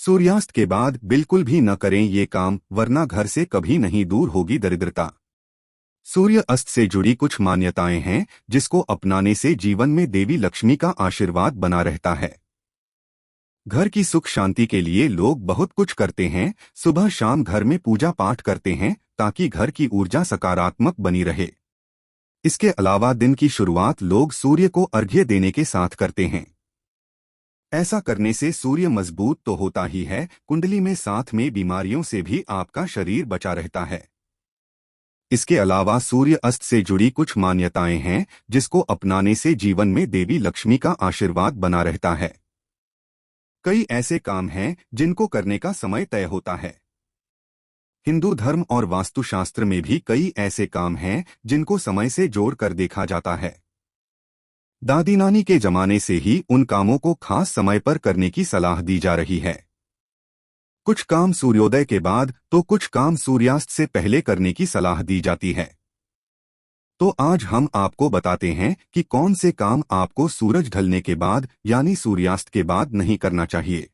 सूर्यास्त के बाद बिल्कुल भी न करें ये काम, वरना घर से कभी नहीं दूर होगी दरिद्रता। सूर्य अस्त से जुड़ी कुछ मान्यताएं हैं जिसको अपनाने से जीवन में देवी लक्ष्मी का आशीर्वाद बना रहता है। घर की सुख शांति के लिए लोग बहुत कुछ करते हैं। सुबह शाम घर में पूजा पाठ करते हैं ताकि घर की ऊर्जा सकारात्मक बनी रहे। इसके अलावा दिन की शुरुआत लोग सूर्य को अर्घ्य देने के साथ करते हैं। ऐसा करने से सूर्य मजबूत तो होता ही है, कुंडली में साथ में बीमारियों से भी आपका शरीर बचा रहता है। इसके अलावा सूर्य अस्त से जुड़ी कुछ मान्यताएं हैं जिसको अपनाने से जीवन में देवी लक्ष्मी का आशीर्वाद बना रहता है। कई ऐसे काम हैं जिनको करने का समय तय होता है। हिंदू धर्म और वास्तुशास्त्र में भी कई ऐसे काम हैं जिनको समय से जोड़ कर देखा जाता है। दादी नानी के जमाने से ही उन कामों को खास समय पर करने की सलाह दी जा रही है। कुछ काम सूर्योदय के बाद तो कुछ काम सूर्यास्त से पहले करने की सलाह दी जाती है। तो आज हम आपको बताते हैं कि कौन से काम आपको सूरज ढलने के बाद यानी सूर्यास्त के बाद नहीं करना चाहिए।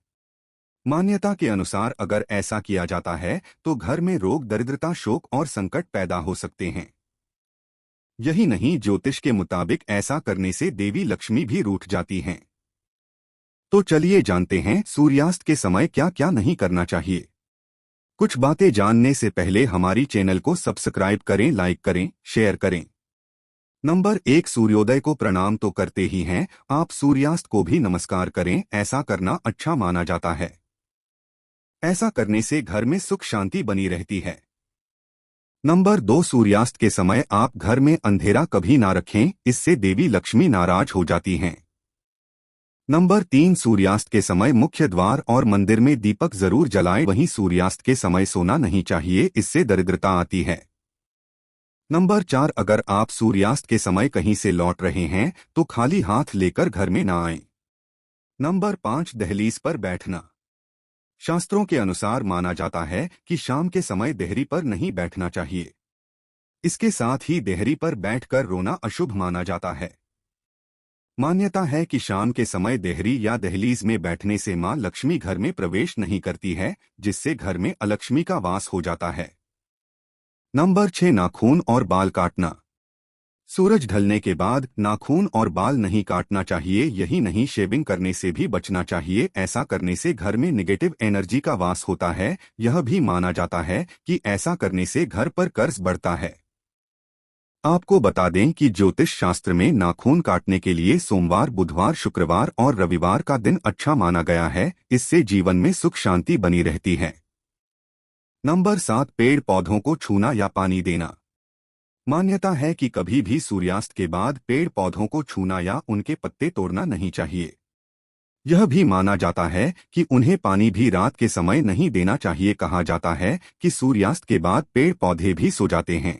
मान्यता के अनुसार अगर ऐसा किया जाता है तो घर में रोग, दरिद्रता, शोक और संकट पैदा हो सकते हैं। यही नहीं, ज्योतिष के मुताबिक ऐसा करने से देवी लक्ष्मी भी रूठ जाती हैं। तो चलिए जानते हैं सूर्यास्त के समय क्या क्या नहीं करना चाहिए। कुछ बातें जानने से पहले हमारी चैनल को सब्सक्राइब करें, लाइक करें, शेयर करें। नंबर 1, सूर्योदय को प्रणाम तो करते ही हैं, आप सूर्यास्त को भी नमस्कार करें। ऐसा करना अच्छा माना जाता है। ऐसा करने से घर में सुख शांति बनी रहती है। नंबर 2, सूर्यास्त के समय आप घर में अंधेरा कभी ना रखें, इससे देवी लक्ष्मी नाराज हो जाती हैं। नंबर 3, सूर्यास्त के समय मुख्य द्वार और मंदिर में दीपक जरूर जलाएं। वहीं सूर्यास्त के समय सोना नहीं चाहिए, इससे दरिद्रता आती है। नंबर 4, अगर आप सूर्यास्त के समय कहीं से लौट रहे हैं तो खाली हाथ लेकर घर में ना आएं। नंबर 5, दहलीज पर बैठना। शास्त्रों के अनुसार माना जाता है कि शाम के समय देहरी पर नहीं बैठना चाहिए। इसके साथ ही देहरी पर बैठकर रोना अशुभ माना जाता है। मान्यता है कि शाम के समय देहरी या दहलीज में बैठने से मां लक्ष्मी घर में प्रवेश नहीं करती है, जिससे घर में अलक्ष्मी का वास हो जाता है। नंबर 6, नाखून और बाल काटना। सूरज ढलने के बाद नाखून और बाल नहीं काटना चाहिए। यही नहीं, शेविंग करने से भी बचना चाहिए। ऐसा करने से घर में नेगेटिव एनर्जी का वास होता है। यह भी माना जाता है कि ऐसा करने से घर पर कर्ज बढ़ता है। आपको बता दें कि ज्योतिष शास्त्र में नाखून काटने के लिए सोमवार, बुधवार, शुक्रवार और रविवार का दिन अच्छा माना गया है। इससे जीवन में सुख शांति बनी रहती है। नंबर 7, पेड़ पौधों को छूना या पानी देना। मान्यता है कि कभी भी सूर्यास्त के बाद पेड़ पौधों को छूना या उनके पत्ते तोड़ना नहीं चाहिए। यह भी माना जाता है कि उन्हें पानी भी रात के समय नहीं देना चाहिए। कहा जाता है कि सूर्यास्त के बाद पेड़ पौधे भी सो जाते हैं।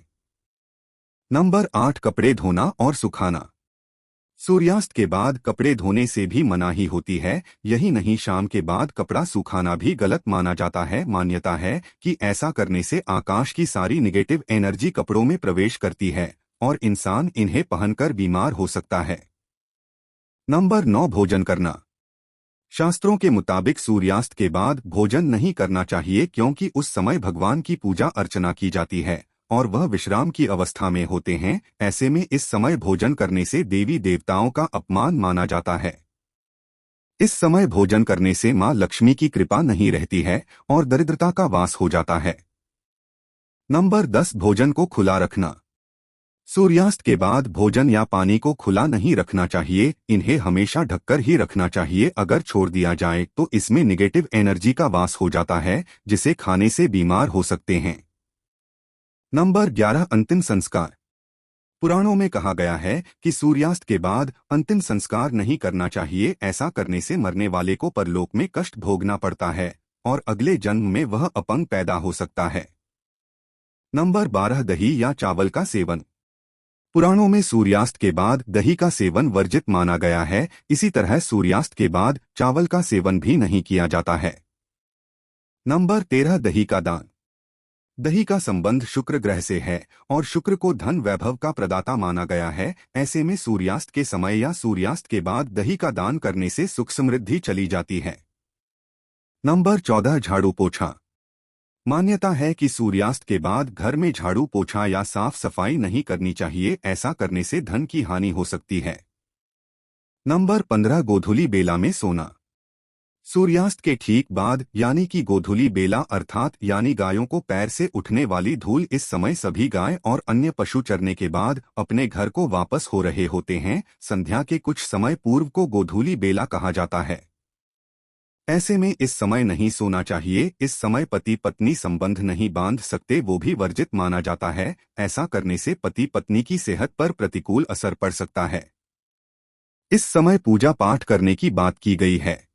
नंबर 8, कपड़े धोना और सुखाना। सूर्यास्त के बाद कपड़े धोने से भी मनाही होती है। यही नहीं, शाम के बाद कपड़ा सुखाना भी गलत माना जाता है। मान्यता है कि ऐसा करने से आकाश की सारी नेगेटिव एनर्जी कपड़ों में प्रवेश करती है और इंसान इन्हें पहनकर बीमार हो सकता है। नंबर 9, भोजन करना। शास्त्रों के मुताबिक सूर्यास्त के बाद भोजन नहीं करना चाहिए, क्योंकि उस समय भगवान की पूजा अर्चना की जाती है और वह विश्राम की अवस्था में होते हैं। ऐसे में इस समय भोजन करने से देवी देवताओं का अपमान माना जाता है। इस समय भोजन करने से मां लक्ष्मी की कृपा नहीं रहती है और दरिद्रता का वास हो जाता है। नंबर 10, भोजन को खुला रखना। सूर्यास्त के बाद भोजन या पानी को खुला नहीं रखना चाहिए। इन्हें हमेशा ढककर ही रखना चाहिए। अगर छोड़ दिया जाए तो इसमें नेगेटिव एनर्जी का वास हो जाता है, जिसे खाने से बीमार हो सकते हैं। नंबर 11, अंतिम संस्कार। पुराणों में कहा गया है कि सूर्यास्त के बाद अंतिम संस्कार नहीं करना चाहिए। ऐसा करने से मरने वाले को परलोक में कष्ट भोगना पड़ता है और अगले जन्म में वह अपंग पैदा हो सकता है। नंबर 12, दही या चावल का सेवन। पुराणों में सूर्यास्त के बाद दही का सेवन वर्जित माना गया है। इसी तरह सूर्यास्त के बाद चावल का सेवन भी नहीं किया जाता है। नंबर 13, दही का दान। दही का संबंध शुक्र ग्रह से है और शुक्र को धन वैभव का प्रदाता माना गया है। ऐसे में सूर्यास्त के समय या सूर्यास्त के बाद दही का दान करने से सुख समृद्धि चली जाती है। नंबर 14 झाड़ू पोछा। मान्यता है कि सूर्यास्त के बाद घर में झाड़ू पोछा या साफ सफाई नहीं करनी चाहिए, ऐसा करने से धन की हानि हो सकती है। नंबर 15 गोधूली बेला में सोना। सूर्यास्त के ठीक बाद यानी कि गोधूली बेला अर्थात यानी गायों को पैर से उठने वाली धूल, इस समय सभी गाय और अन्य पशु चरने के बाद अपने घर को वापस हो रहे होते हैं। संध्या के कुछ समय पूर्व को गोधूली बेला कहा जाता है। ऐसे में इस समय नहीं सोना चाहिए। इस समय पति पत्नी संबंध नहीं बांध सकते, वो भी वर्जित माना जाता है। ऐसा करने से पति पत्नी की सेहत पर प्रतिकूल असर पड़ सकता है। इस समय पूजा पाठ करने की बात की गई है।